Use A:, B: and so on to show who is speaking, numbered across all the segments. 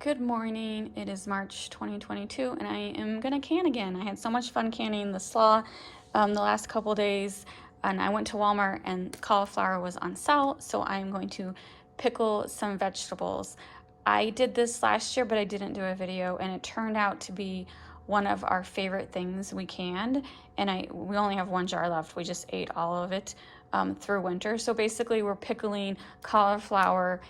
A: Good morning. It is March 2022 and I am gonna can again. I had so much fun canning the slaw the last couple days, and I went to Walmart and cauliflower was on sale, so I'm going to pickle some vegetables. I did this last year, but I didn't do a video, and it turned out to be one of our favorite things we canned, and we only have one jar left. We just ate all of it through winter. So basically we're pickling cauliflower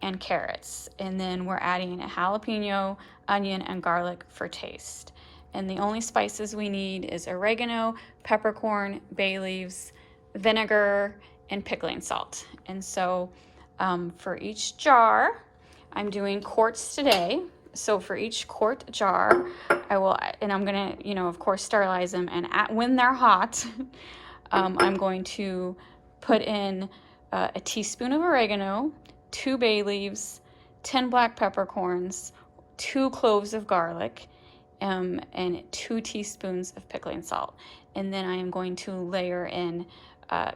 A: and carrots, and then we're adding a jalapeno, onion, and garlic for taste. And the only spices we need is oregano, peppercorn, bay leaves, vinegar, and pickling salt. And so for each jar, I'm doing quarts today. So for each quart jar, I'm gonna, of course, sterilize them. And when they're hot, I'm going to put in a teaspoon of oregano, 2 bay leaves, 10 black peppercorns, 2 cloves of garlic, and 2 teaspoons of pickling salt. And then I am going to layer in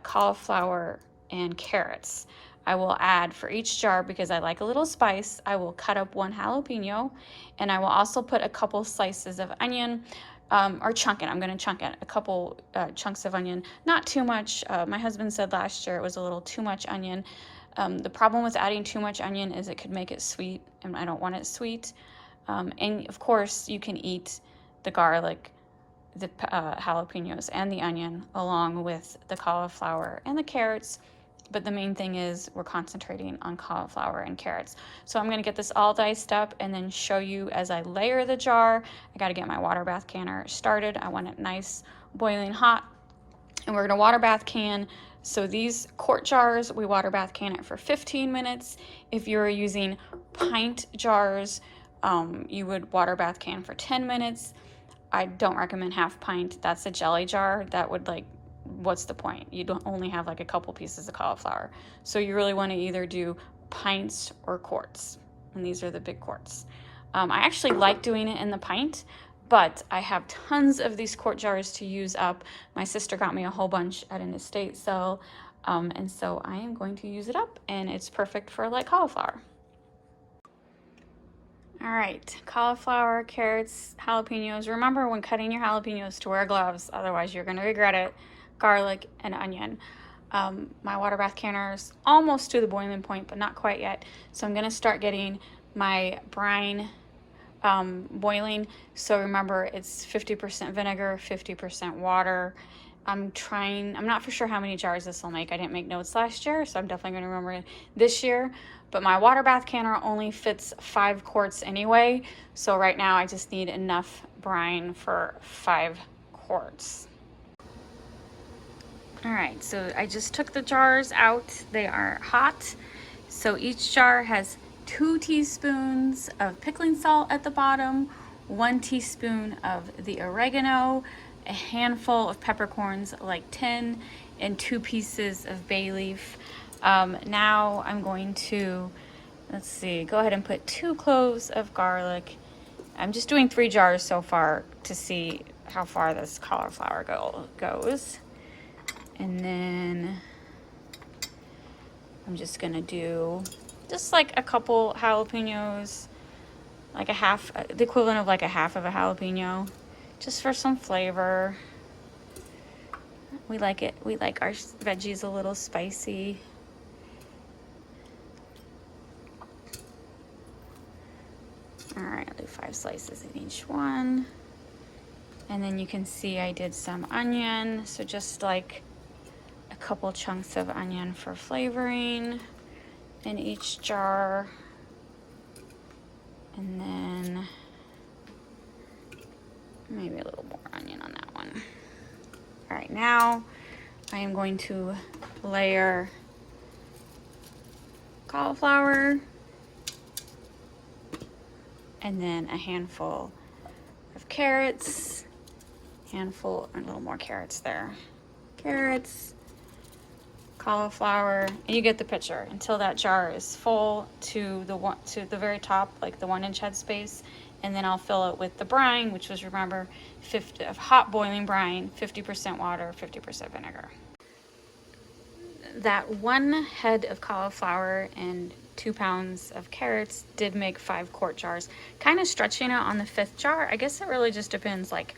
A: cauliflower and carrots. I will add for each jar, because I like a little spice, I will cut up 1 jalapeno, and I will also put a couple slices of onion, or chunk it. I'm going to chunk it, a couple chunks of onion, not too much. My husband said last year it was a little too much onion. The problem with adding too much onion is it could make it sweet, and I don't want it sweet. And of course, you can eat the garlic, the jalapenos, and the onion along with the cauliflower and the carrots. But the main thing is we're concentrating on cauliflower and carrots. So I'm going to get this all diced up and then show you as I layer the jar. I got to get my water bath canner started. I want it nice, boiling hot. And we're going to water bath can. So these quart jars, we water bath can it for 15 minutes. If you're using pint jars, you would water bath can for 10 minutes. I don't recommend half pint. That's a jelly jar. That would, like, what's the point? You don't only have like a couple pieces of cauliflower. So you really want to either do pints or quarts. And these are the big quarts. I actually like doing it in the pint, but I have tons of these quart jars to use up. My sister got me a whole bunch at an estate sale, and so I am going to use it up, and it's perfect for like cauliflower. All right, cauliflower, carrots, jalapenos. Remember when cutting your jalapenos to wear gloves, otherwise you're gonna regret it. Garlic and onion. My water bath canner is almost to the boiling point, but not quite yet. So I'm gonna start getting my brine boiling. So remember, it's 50% vinegar, 50% water. I'm not for sure how many jars this will make. I didn't make notes last year, so I'm definitely gonna remember this year. But my water bath canner only fits 5 quarts anyway. So right now I just need enough brine for 5 quarts. All right, so I just took the jars out. They are hot. So each jar has 2 teaspoons of pickling salt at the bottom, 1 teaspoon of the oregano, a handful of peppercorns, like 10, and 2 pieces of bay leaf. Now I'm going to, go ahead and put 2 cloves of garlic. I'm just doing 3 jars so far to see how far this cauliflower goes. And then I'm just gonna do just like a couple jalapenos, like the equivalent of like a half of a jalapeno, just for some flavor. We like our veggies a little spicy. All right, I'll do 5 slices in each one. And then you can see I did some onion, so just like a couple chunks of onion for flavoring in each jar. And then maybe a little more onion on that one. All right, now I am going to layer cauliflower and then a handful of carrots, a little more carrots there. Carrots, cauliflower, and you get the picture until that jar is full to the very top, like the 1-inch headspace, and then I'll fill it with the brine, which was, remember, 50 of hot boiling brine, 50% water, 50% vinegar. That 1 head of cauliflower and 2 pounds of carrots did make 5-quart jars. Kind of stretching it on the 5th jar. I guess it really just depends like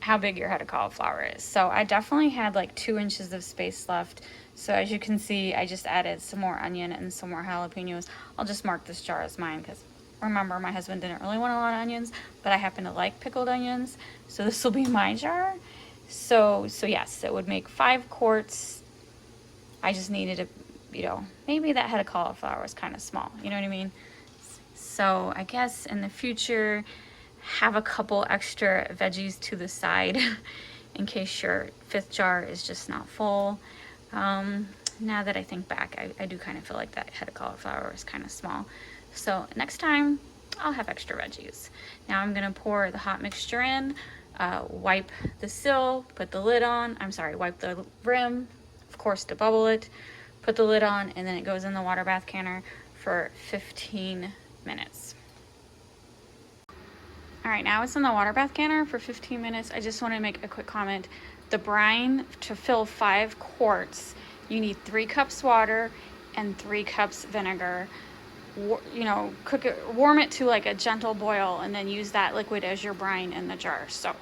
A: how big your head of cauliflower is. So I definitely had like 2 inches of space left. So as you can see, I just added some more onion and some more jalapenos. I'll just mark this jar as mine because remember, my husband didn't really want a lot of onions, but I happen to like pickled onions. So this will be my jar. So yes, it would make 5 quarts. I just needed maybe that head of cauliflower was kind of small. You know what I mean? So I guess in the future, have a couple extra veggies to the side in case your 5th jar is just not full. Now that I think back, I do kind of feel like that head of cauliflower is kind of small. So next time, I'll have extra veggies. Now I'm gonna pour the hot mixture in, wipe the sill, put the lid on, wipe the rim, of course to bubble it, put the lid on, and then it goes in the water bath canner for 15 minutes. All right, now it's in the water bath canner for 15 minutes. I just want to make a quick comment. The brine, to fill 5 quarts, you need 3 cups water and 3 cups vinegar. Cook it, warm it to like a gentle boil, and then use that liquid as your brine in the jar. So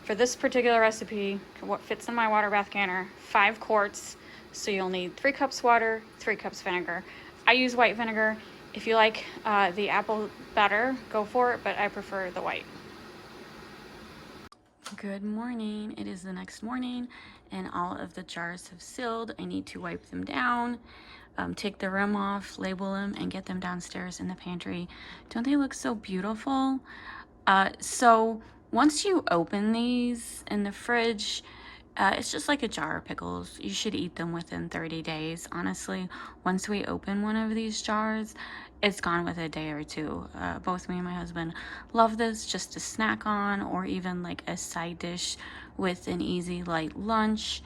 A: for this particular recipe, what fits in my water bath canner, 5 quarts. So you'll need 3 cups water, 3 cups vinegar. I use white vinegar. If you like the apple better, go for it, but I prefer the white. Good morning. It is the next morning and all of the jars have sealed. I need to wipe them down, take the rim off, label them, and get them downstairs in the pantry. Don't they look so beautiful? So once you open these in the fridge, it's just like a jar of pickles. You should eat them within 30 days. Honestly, once we open one of these jars, it's gone with a day or 2. Both me and my husband love this just to snack on, or even like a side dish with an easy light lunch.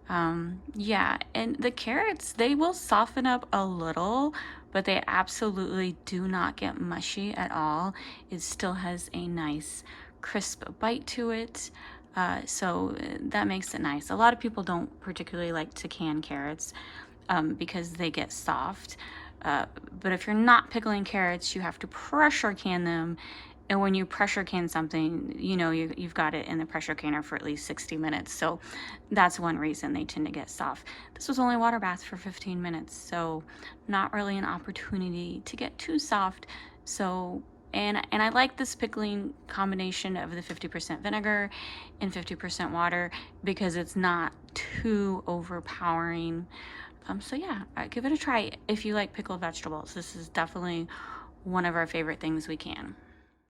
A: Yeah, and the carrots, they will soften up a little, but they absolutely do not get mushy at all. It still has a nice crisp bite to it. So that makes it nice. A lot of people don't particularly like to can carrots because they get soft. But if you're not pickling carrots, you have to pressure can them. And when you pressure can something, you've got it in the pressure canner for at least 60 minutes. So that's one reason they tend to get soft. This was only water bath for 15 minutes, so not really an opportunity to get too soft. So and I like this pickling combination of the 50% vinegar and 50% water because it's not too overpowering. So yeah, give it a try if you like pickled vegetables. This is definitely one of our favorite things we can.